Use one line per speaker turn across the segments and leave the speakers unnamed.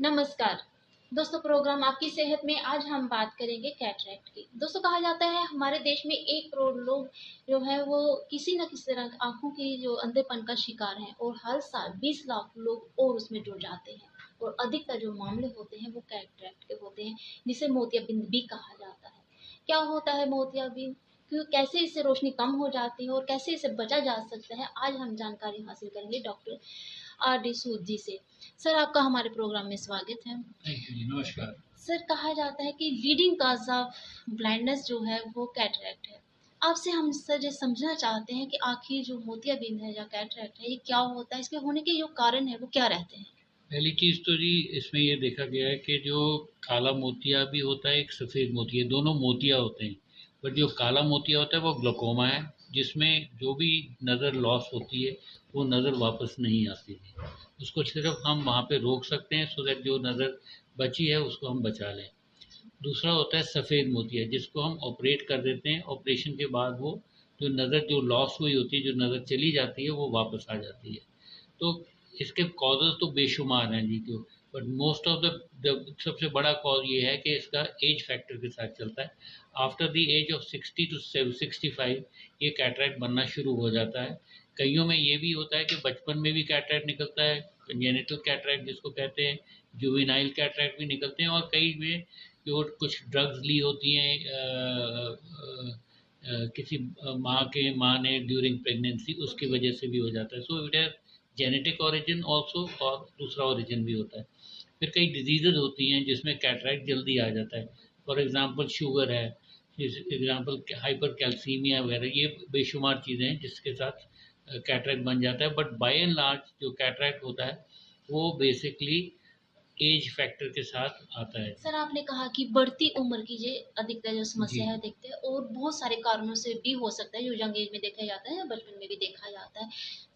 नमस्कार दोस्तों, प्रोग्राम आपकी सेहत में आज हम बात करेंगे कैटरैक्ट की। दोस्तों, कहा जाता है हमारे देश में 1 करोड़ लोग जो है वो किसी न किसी तरह आंखों की जो अंधेपन का शिकार हैं और हर साल 20 लाख लोग और उसमें जुड़ जाते हैं। और अधिकतर जो मामले होते हैं वो कैटरैक्ट के होते हैं, जिसे मोतियाबिंद भी कहा जाता है। क्या होता है मोतियाबिंद, क्यों, कैसे इससे रोशनी कम हो जाती है और कैसे इसे बचा जा सकता है, आज हम जानकारी हासिल करेंगे डॉक्टर आर डी सूद जी से। सर, आपका हमारे प्रोग्राम में स्वागत है।
थैंक यू जी, नमस्कार।
सर, कहा जाता है कि लीडिंग काज ऑफ ब्लाइंडनेस जो है वो कैटरैक्ट है। आपसे हम सर ये समझना चाहते हैं कि आखिर जो मोतियाबिंद है या कैटरैक्ट है ये क्या होता है, इसके होने के जो कारण है वो क्या रहते हैं।
पहली चीज़ तो जी इसमें ये देखा गया है कि जो काला मोतिया भी होता है, एक सफ़ेद मोतिया, दोनों मोतिया होते हैं। बट जो काला मोतिया होता है वो ग्लोकोमा है, जिसमें जो भी नज़र लॉस होती है वो नज़र वापस नहीं आती है। उसको सिर्फ हम वहाँ पे रोक सकते हैं सो दैट जो नज़र बची है उसको हम बचा लें। दूसरा होता है सफ़ेद मोतिया, जिसको हम ऑपरेट कर देते हैं। ऑपरेशन के बाद वो जो नज़र जो लॉस हुई होती है, जो नज़र चली जाती है, वो वापस आ जाती है। तो इसके कॉजेज़ तो बेशुमार हैं जी। तो बट मोस्ट ऑफ द सबसे बड़ा कॉज ये है कि इसका एज फैक्टर के साथ चलता है। After the age of 60 to 65 ये कैटरैक्ट बनना शुरू हो जाता है। कईयों में ये भी होता है कि बचपन में भी कैटरैक्ट निकलता है, कंजेनिटल कैटरैक्ट जिसको कहते हैं, जुवेनाइल कैटरैक्ट भी निकलते हैं, और कई में जो कुछ ड्रग्स ली होती हैं किसी माँ ने ड्यूरिंग प्रेगनेंसी, उसकी वजह से भी हो जाता है। So it has genetic origin also, और दूसरा ओरिजिन भी होता है। फिर कई डिजीज़ेज़ होती हैं जिसमें कैटरैक्ट जल्दी आ जाता है। फॉर एग्ज़ाम्पल शुगर है, एग्ज़ाम्पल हाइपर कैल्सीमिया वगैरह, ये बेशुमार चीज़ें हैं जिसके साथ कैटरैक्ट बन जाता है। बट बाय एंड लार्ज जो कैटरैक्ट होता है वो बेसिकली एज फैक्टर के साथ आता है।
सर, आपने कहा कि बढ़ती उम्र की ये अधिकतर जो
जी।
समस्या है देखते हैं और बहुत सारे कारणों से भी हो सकता है, जो यंग एज में देखा जाता है या बचपन में भी देखा जाता है।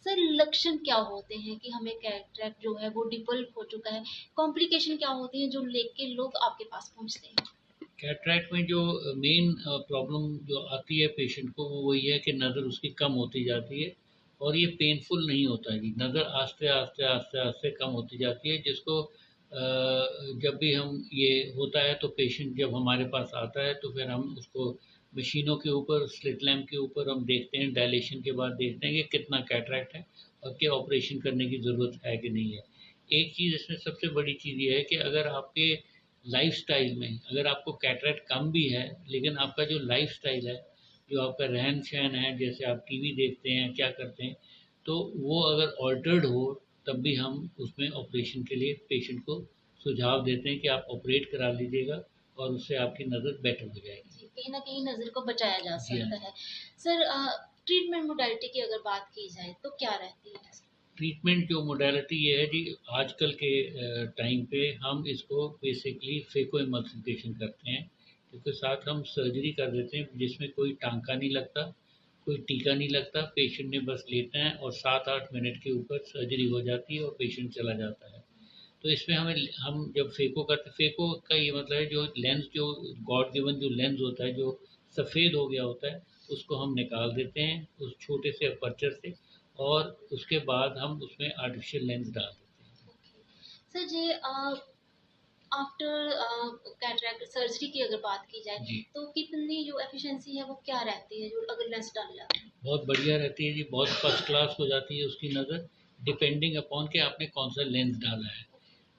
सर, लक्षण क्या होते हैं कि हमें कैटरैक्ट जो है वो डेवलप हो चुका है, कॉम्प्लिकेशन क्या होती है जो लेके लोग आपके पास पहुंचते हैं।
कैटरैक्ट में जो मेन प्रॉब्लम जो आती है पेशेंट को, वो वही है कि नज़र उसकी कम होती जाती है। और ये पेनफुल नहीं होता है जी, नज़र आस्ते आस्ते आस्ते आस्ते कम होती जाती है। जिसको जब भी हम ये होता है तो पेशेंट जब हमारे पास आता है तो फिर हम उसको मशीनों के ऊपर, स्लिट लैम्प के ऊपर हम देखते हैं, डायलेशन के बाद देखते हैं कि कितना कैटरैक्ट है और क्या ऑपरेशन करने की ज़रूरत है कि नहीं है। एक चीज़ इसमें सबसे बड़ी चीज़ ये है कि अगर आपके लाइफ़स्टाइल में, अगर आपको कैटरैक्ट कम भी है, लेकिन आपका जो लाइफ़स्टाइल है, जो आपका रहन-सहन है, जैसे आप टीवी देखते हैं, क्या करते हैं, तो वो अगर अल्टर्ड हो, तब भी हम उसमें ऑपरेशन के लिए पेशेंट को सुझाव देते हैं कि आप ऑपरेट करा लीजिएगा और उससे आपकी नज़र बेटर हो जाएगी।
जी, कहीं न कहीं नज़र को बचाया जा
जी हाँ।
सकता है। सर, ट्रीटमेंट मोडालिटी की अगर बात की जाए तो क्या रहती है?
ट्रीटमेंट जो मोडालिटी ये है जी, आजकल के टाइम पे हम इसको बेसिकली फेको एमल्सिफिकेशन करते हैं, क्योंकि साथ हम सर्जरी कर देते हैं जिसमें कोई टांका नहीं लगता, कोई टीका नहीं लगता। पेशेंट ने बस लेटना है और 7-8 मिनट के ऊपर सर्जरी हो जाती है और पेशेंट चला जाता है। तो इसमें हम जब फेको करते, फेको का ये मतलब है जो लेंस, जो गॉड गिवन जो लेंस होता है, जो सफ़ेद हो गया होता है, उसको हम निकाल देते हैं उस छोटे से अपर्चर से, और उसके बाद हम उसमें आर्टिफिशियल लेंस डाल देते हैं।
सर जी, आफ्टर कैटरैक्ट सर्जरी की अगर बात की जाए
जी।
तो कितनी जो एफिशिएंसी है वो क्या रहती है जो अगर लेंस डाला जाता है।
बहुत बढ़िया रहती है जी, बहुत फर्स्ट क्लास हो जाती है उसकी नज़र, डिपेंडिंग अपॉन कि आपने कौन सा लेंस डाला है।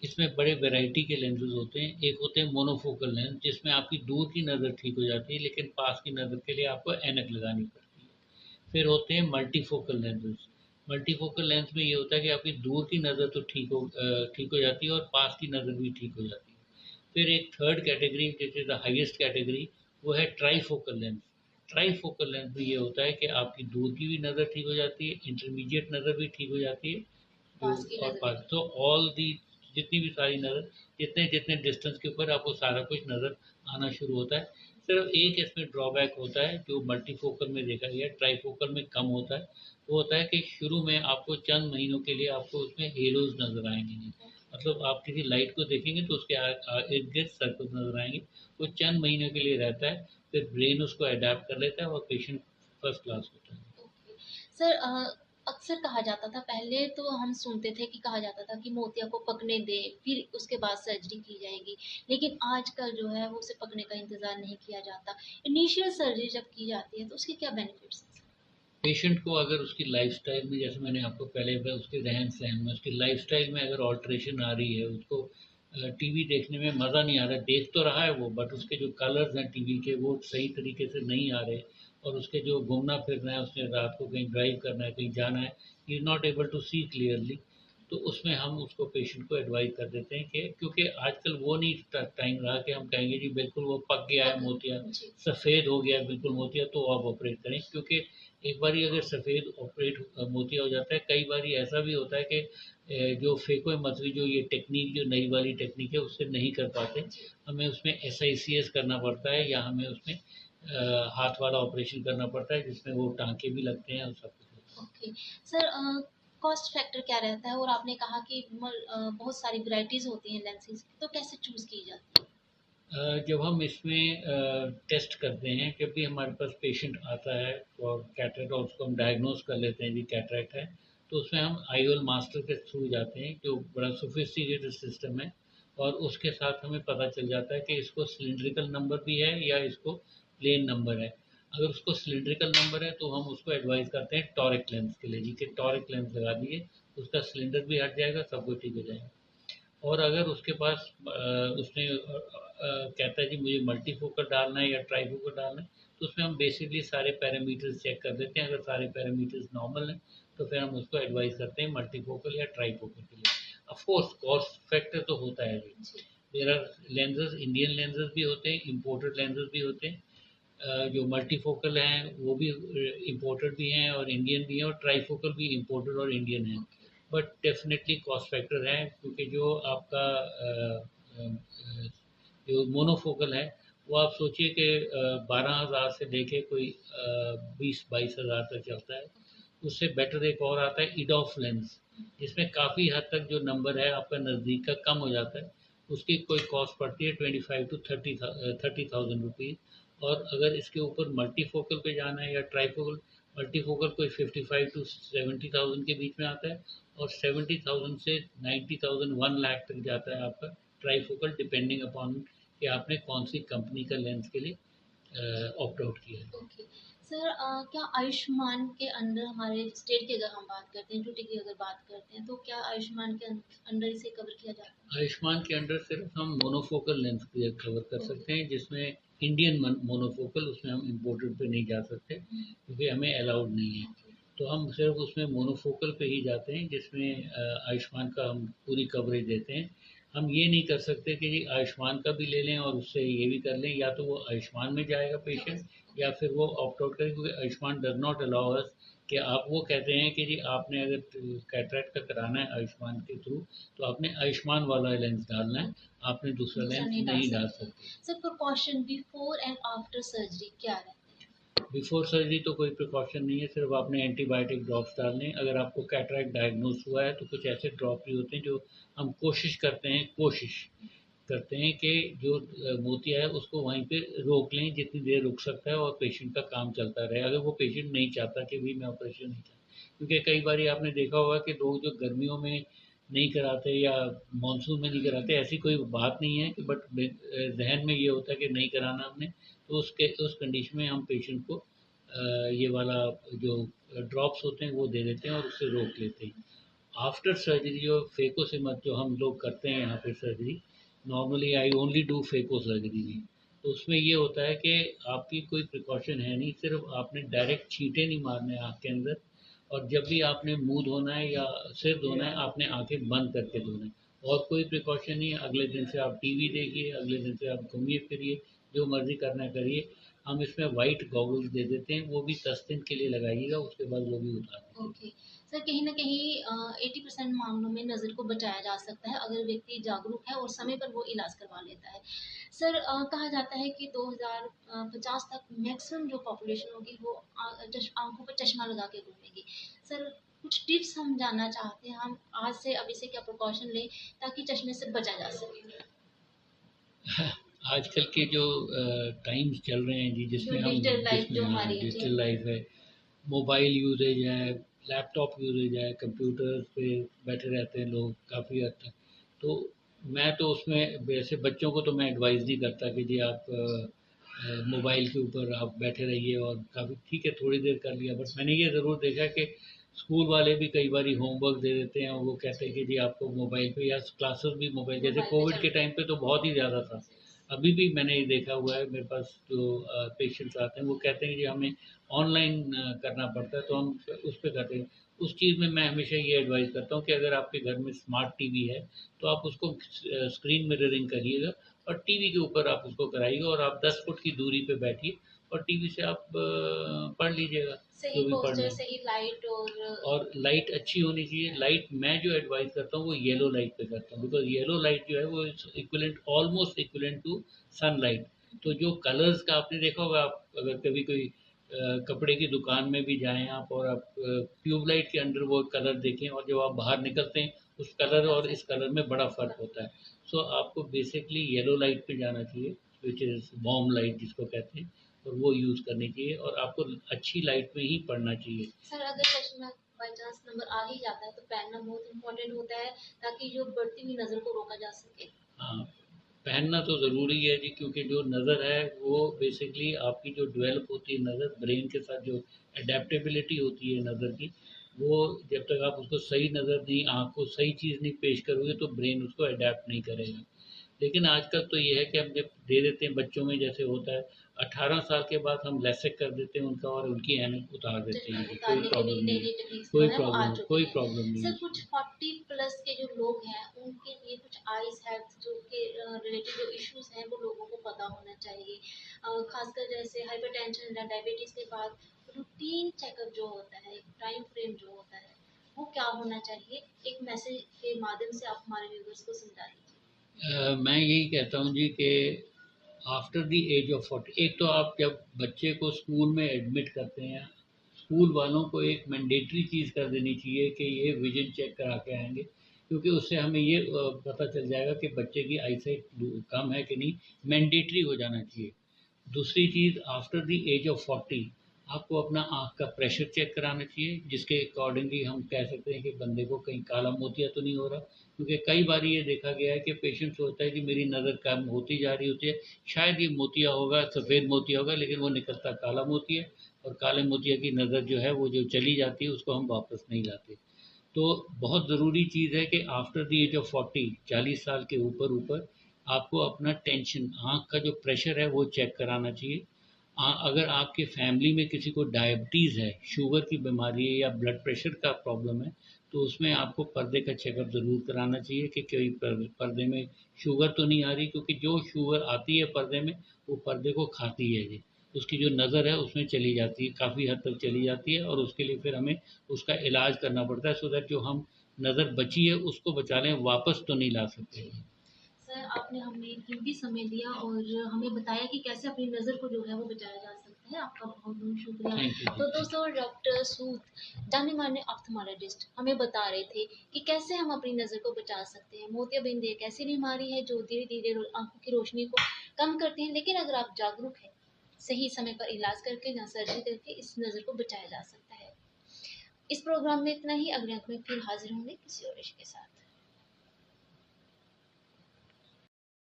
इसमें बड़े वैरायटी के लेंसेज होते हैं। एक होते हैं मोनोफोकल लेंस, जिसमें आपकी दूर की नज़र ठीक हो जाती है, लेकिन पास की नज़र के लिए आपको ऐनक लगानी पड़ती है। फिर होते हैं मल्टीफोकल लेंसेज। मल्टीफोकल लेंस में ये होता है कि आपकी दूर की नज़र तो ठीक हो जाती है और पास की नज़र भी ठीक हो जाती है। फिर एक थर्ड कैटेगरी, जिस इज़ द हाईएस्ट कैटेगरी, वो है ट्राईफोकल लेंस। ट्राईफोकल लेंस में ये होता है कि आपकी दूर की भी नज़र ठीक हो जाती है, इंटरमीडिएट नज़र भी ठीक हो जाती है, जो
पास की
और
नजर
पास, तो ऑल दी जितनी भी सारी नज़र, जितने जितने डिस्टेंस के ऊपर आपको सारा कुछ नज़र आना शुरू होता है। सिर्फ एक इसमें ड्रॉबैक होता है जो मल्टीफोकल में देखा गया है, ट्राईफोकल में कम होता है। वो होता है कि शुरू में आपको चंद महीनों के लिए आपको उसमें हेलोज नज़र आएंगे नहीं। मतलब आप किसी लाइट को देखेंगे तो उसके इर्द गिर्द सर्कल नज़र आएंगे। वो चंद महीनों के लिए रहता है, फिर ब्रेन उसको अडेप्ट कर लेता है और पेशेंट फर्स्ट क्लास होता है।
ओके। सर, अक्सर कहा जाता था, पहले तो हम सुनते थे कि कहा जाता था कि मोतिया को पकने दें, फिर उसके बाद सर्जरी की जाएगी। लेकिन आजकल जो है वो उसे पकने का इंतज़ार नहीं किया जाता। इनिशियल सर्जरी जब की जाती है तो उसके क्या बेनिफिट्स हैं?
पेशेंट को अगर उसकी लाइफ़स्टाइल में, जैसे मैंने आपको पहले बताया, उसके रहन-सहन में, उसकी लाइफ़स्टाइल में अगर ऑल्टरेशन आ रही है, उसको टीवी देखने में मज़ा नहीं आ रहा है, देख तो रहा है वो, बट उसके जो कलर्स हैं टीवी के वो सही तरीके से नहीं आ रहे, और उसके जो घूमना-फिरना है, उसने रात को कहीं ड्राइव करना है, कहीं जाना है, he is not able to see clearly. तो उसमें हम उसको पेशेंट को एडवाइस कर देते हैं कि क्योंकि आजकल वो नहीं टाइम रहा कि हम कहेंगे जी बिल्कुल वो पक गया है मोतिया,
जी।
सफ़ेद हो गया है बिल्कुल मोतिया, तो आप ऑपरेट करें, क्योंकि एक बारी अगर सफ़ेद ऑपरेट मोतिया हो जाता है, कई बारी ऐसा भी होता है कि जो फेको मतवी, जो ये टेक्निक, जो नई वाली टेक्निक है, उससे नहीं कर पाते, हमें उसमें SICS करना पड़ता है, या हमें उसमें हाथ वाला ऑपरेशन करना पड़ता है, जिसमें वो टांके भी लगते हैं और सब कुछ होता है।
ओके। सर, कॉस्ट फैक्टर क्या रहता है? और आपने कहा कि बहुत सारी वैराइटीज़ होती हैं लेंसेज़ की, तो कैसे चूज़ की जाती है?
जब हम इसमें टेस्ट करते हैं, जब भी हमारे पास पेशेंट आता है और कैटरेक्ट, और उसको हम डायग्नोज कर लेते हैं जी कैटरेक्ट है, तो उसमें हम आईओल मास्टर के थ्रू जाते हैं, जो बड़ा सोफिस्टिकेटेड सिस्टम है, और उसके साथ हमें पता चल जाता है कि इसको सिलिंड्रिकल नंबर भी है या इसको प्लेन नंबर है। अगर उसको सिलिंड्रिकल नंबर है तो हम उसको एडवाइस करते हैं टॉरिक लेंस के लिए जी, कि टॉरिक लेंस लगा दीजिए, उसका सिलेंडर भी हट जाएगा, सब कुछ ठीक हो जाएगा। और अगर उसके पास उसने कहता है जी मुझे मल्टीफोकल डालना है या ट्राईफोकल डालना है, तो उसमें हम बेसिकली सारे पैरामीटर्स चेक कर देते हैं। अगर सारे पैरामीटर्स नॉर्मल हैं तो फिर हम उसको एडवाइस करते हैं मल्टीफोकल या ट्राईफोकल के लिए। ऑफ कोर्स कॉस्ट फैक्टर तो होता है जी। There are lenses, Indian lenses भी होते हैं, इम्पोर्टेड लेंसेज भी होते हैं। जो मल्टीफोकल हैं वो भी इम्पोर्टेड भी हैं और इंडियन भी हैं, और ट्राईफोकल भी इम्पोर्टेड और इंडियन हैं। बट डेफिनेटली कॉस्ट फैक्टर है, क्योंकि जो आपका जो मोनोफोकल है, वो आप सोचिए कि 12,000 से लेके कोई 20-22,000 तक चलता है। उससे बेटर एक और आता है इडोफ लेंस, जिसमें काफ़ी हद तक जो नंबर है आपका नज़दीक का कम हो जाता है। उसकी कोई कॉस्ट पड़ती है 25 to 30,000 रुपीज़। और अगर इसके ऊपर मल्टीफोकल पे जाना है या ट्राईफोकल, मल्टीफोकल कोई 55 to 70,000 के बीच में आता है, और 70,000 से 90,000, 1 लाख तक जाता है आपका ट्राईफोकल, डिपेंडिंग अपॉन कि आपने कौन सी कंपनी का लेंस के लिए ऑप्ट आउट किया है।
ओके। सर, क्या आयुष्मान के अंडर हमारे स्टेट की अगर हम बात करते हैं, ड्यूटी की अगर बात करते हैं, तो क्या आयुष्मान के अंडर इसे कवर किया जाता है?
आयुष्मान के अंडर सिर्फ हम मोनोफोकल लेंस कवर कर
ओके।
सकते हैं, जिसमें इंडियन मोनोफोकल, उसमें हम इम्पोर्टेड पे नहीं जा सकते, क्योंकि हमें अलाउड नहीं है।
ओके।
तो हम सिर्फ उसमें मोनोफोकल पे ही जाते हैं, जिसमें आयुष्मान का हम पूरी कवरेज देते हैं। हम ये नहीं कर सकते कि जी आयुष्मान का भी ले लें और उससे ये भी कर लें, या तो वो आयुष्मान में जाएगा पेशेंट, या फिर वो ऑप्ट आउट करें, क्योंकि Ayushman does not allow us कि आप वो कहते हैं कि जी आपने अगर कैटरेक्ट का कराना है आयुष्मान के थ्रू, तो आपने आयुष्मान वाला लेंस डालना है, आपने दूसरा
दूसरा
लेंस
नहीं डाल
नहीं डाल
सकते।
सकते।
Sir, precaution before and after surgery क्या रहते
बिफोर सर्जरी तो कोई प्रिकॉशन नहीं है, सिर्फ आपने एंटीबायोटिक ड्रॉप्स डालने हैं। अगर आपको कैटरेक्ट डायग्नोस हुआ है तो कुछ ऐसे ड्रॉप भी होते हैं जो हम कोशिश करते हैं कि जो मोतिया है उसको वहीं पे रोक लें, जितनी देर रुक सकता है, और पेशेंट का काम चलता रहे, अगर वो पेशेंट नहीं चाहता कि भी मैं ऑपरेशन नहीं चाहता। क्योंकि कई बार आपने देखा होगा कि लोग जो गर्मियों में नहीं कराते या मानसून में नहीं कराते, ऐसी कोई बात नहीं है कि, बट जहन में ये होता है कि नहीं कराना हमने, तो उस कंडीशन में हम पेशेंट को ये वाला जो ड्रॉप्स होते हैं वो दे देते हैं और उससे रोक लेते हैं। आफ्टर सर्जरी जो फेको से मत जो हम लोग करते हैं यहाँ पे surgery, normally I only do phaco surgery जी। तो उसमें ये होता है कि आपकी कोई प्रिकॉशन है नहीं, सिर्फ आपने डायरेक्ट छींटे नहीं मारने आँख के अंदर, और जब भी आपने मुंह धोना है या सिर धोना है, आपने आंखें बंद करके धोना है, और कोई प्रिकॉशन नहीं है। अगले दिन से आप टीवी देखिए, अगले दिन से आप घूमिए फिरिए, जो मर्जी करना है करिए। हम इसमें वाइट गॉगल्स दे देते हैं, वो भी 10 दिन के लिए लगाइएगा, उसके बाद वो भी उतार
हैं?
दीजिए।
ओके। सर, कहीं न कहीं 80% मामलों में नज़र को बचाया जा सकता है अगर व्यक्ति जागरूक है और समय पर वो इलाज करवा लेता है। सर, कहा जाता है कि 2050 तक मैक्सिमम जो पॉपुलेशन होगी वो आँखों पर चश्मा लगा के घूमेगी। सर, कुछ टिप्स हम जानना चाहते हैं, हम आज से अभी से क्या प्रिकॉशन लें ताकि चश्मे से बचा जा सके?
आजकल के जो टाइम्स चल रहे हैं जी,
जो
जिसमें हम
डिजिटल लाइफ
जिसमें
जो
हाँ
हमारी है जी।
डिजिटल लाइफ है, मोबाइल यूजेज है, लैपटॉप यूजेज है, कंप्यूटर पे बैठे रहते हैं लोग काफ़ी हद तक। तो मैं तो उसमें वैसे बच्चों को तो मैं एडवाइस नहीं करता कि जी आप मोबाइल के ऊपर आप बैठे रहिए, और काफ़ी ठीक है थोड़ी देर कर लिया, बट मैंने ये ज़रूर देखा कि स्कूल वाले भी कई बार होमवर्क दे देते हैं और वो कहते हैं कि जी आपको मोबाइल पे, या क्लासेस भी मोबाइल, जैसे
मोबाइल पे
कोविड
चल
के
रही
टाइम पे तो बहुत ही ज़्यादा था। अभी भी मैंने ये देखा हुआ है, मेरे पास जो पेशेंट्स आते हैं वो कहते हैं कि जी हमें ऑनलाइन करना पड़ता है, तो हम उस पे करते हैं। उस चीज़ में मैं हमेशा ये एडवाइस करता हूँ कि अगर आपके घर में स्मार्ट टीवी है तो आप उसको स्क्रीन मिररिंग करिएगा, और टीवी के ऊपर आप उसको कराइएगा, और आप 10 फुट की दूरी पे बैठिए और टीवी से आप पढ़ लीजिएगा
सही
जो भी पढ़ना
पोस्टर,
है।
सही लाइट
और लाइट अच्छी होनी चाहिए। लाइट मैं जो एडवाइस करता हूँ वो येलो लाइट पे करता हूँ, बिकॉज येलो लाइट जो है वो equivalent, almost equivalent to sunlight. तो जो कलर्स का आपने देखा होगा, आप अगर कभी कोई कपड़े की दुकान में भी जाएं आप, और आप ट्यूबलाइट के अंडर वो कलर देखें, और जब आप बाहर निकलते हैं उस कलर और इस कलर में बड़ा फ़र्क होता है। सो आपको बेसिकली येलो लाइट पे जाना चाहिए, विच इज़ वार्म लाइट जिसको कहते हैं, और वो यूज़ करनी चाहिए, और आपको अच्छी लाइट में ही पढ़ना चाहिए।
सर अगर चश्मा बाई चांस नंबर आ ही जाता है तो पहनना बहुत इम्पोर्टेंट होता है, ताकि जो बढ़ती हुई नज़र को रोका जा सके।
हाँ, पहनना तो ज़रूरी है जी, क्योंकि जो नज़र है वो बेसिकली आपकी जो डेवलप होती है नज़र, ब्रेन के साथ जो एडेप्टेबिलिटी होती है नज़र की, वो जब तक आप उसको सही नज़र नहीं, आँख को सही चीज़ नहीं पेश करोगे तो ब्रेन उसको अडेप्ट नहीं करेगा। लेकिन आजकल तो ये है कि हम जब दे देते हैं बच्चों में, जैसे होता है 18 साल के बाद हम लेसिक कर देते हैं उनका, और उनकी ऐनक उतार देते
चश्मा
हैं जी, कोई
उतारने के भी
प्रॉब्लम नहीं
नई
है।
नई टेक्निक्स जो
कोई
है वो आ
प्रॉब्लम
चुकी
कोई
हैं।
प्रॉब्लम नहीं है
सर
उसमें।
कुछ 40+ के जो लोग हैं उनके लिए कुछ आइज हेल्थ जो के रिलेटेड जो इश्यूज हैं वो लोगों को पता होना चाहिए। खासकर जैसे हाइपरटेंशन या डायबिटीज के बाद रूटीन चेकअप जो होता है, टाइम फ्रेम जो होता है, वो क्या होना चाहिए? एक मैसेज के माध्यम से आप हमारे व्यूअर्स को समझा दीजिए।
मैं यही कहता हूँ जी कि आफ्टर द एज ऑफ 40, एक तो आप जब बच्चे को स्कूल में एडमिट करते हैं, स्कूल वालों को एक मैंडेटरी चीज़ कर देनी चाहिए कि ये विजन चेक करा के आएंगे, क्योंकि उससे हमें ये पता चल जाएगा कि बच्चे की आईसाइट कम है कि नहीं। मैंडेटरी हो जाना चाहिए। दूसरी चीज़, आफ्टर द एज ऑफ 40 आपको अपना आँख का प्रेशर चेक कराना चाहिए, जिसके अकॉर्डिंगली हम कह सकते हैं कि बंदे को कहीं काला मोतिया तो नहीं हो रहा। क्योंकि कई बार ये देखा गया है कि पेशेंट सोचता है कि मेरी नज़र कम होती जा रही होती है, शायद ये मोतिया होगा, सफ़ेद मोतिया होगा, लेकिन वो निकलता काला मोतिया है। और काले मोतिया की नज़र जो है वो जो चली जाती है उसको हम वापस नहीं लाते। तो बहुत ज़रूरी चीज़ है कि आफ्टर द एज ऑफ 40, 40 साल के ऊपर ऊपर आपको अपना टेंशन, आँख का जो प्रेशर है वो चेक कराना चाहिए। अगर आपके फैमिली में किसी को डायबिटीज़ है, शुगर की बीमारी है, या ब्लड प्रेशर का प्रॉब्लम है, तो उसमें आपको पर्दे का चेकअप ज़रूर कराना चाहिए कि कोई पर्दे में शुगर तो नहीं आ रही, क्योंकि जो शुगर आती है पर्दे में वो पर्दे को खाती है जी, उसकी जो नज़र है उसमें चली जाती है, काफ़ी हद तक चली जाती है, और उसके लिए फिर हमें उसका इलाज करना पड़ता है, सो दैट जो हम नज़र बची है उसको बचा लें, वापस तो नहीं ला सकते।
सर आपने हमें कीमती समय दिया और हमें बताया कि कैसे अपनी नज़र को जो है वो बचाया जा सकता है। आपका बहुत बहुत शुक्रिया।
थैंक यू जी,
तो
थैंक
दोस्तों डॉक्टर सूद जाने माने ऑप्थेमोलॉजिस्ट हमें बता रहे थे कि कैसे हम अपनी नज़र को बचा सकते हैं। मोतियाबिंद एक ऐसी बीमारी है जो धीरे धीरे आंखों की रोशनी को कम करती है, लेकिन अगर आप जागरूक हैं, सही समय पर इलाज करके या सर्जरी करके इस नज़र को बचाया जा सकता है। इस प्रोग्राम में इतना ही। अगले अंक में फिर हाजिर होंगे किसी और विषय के साथ।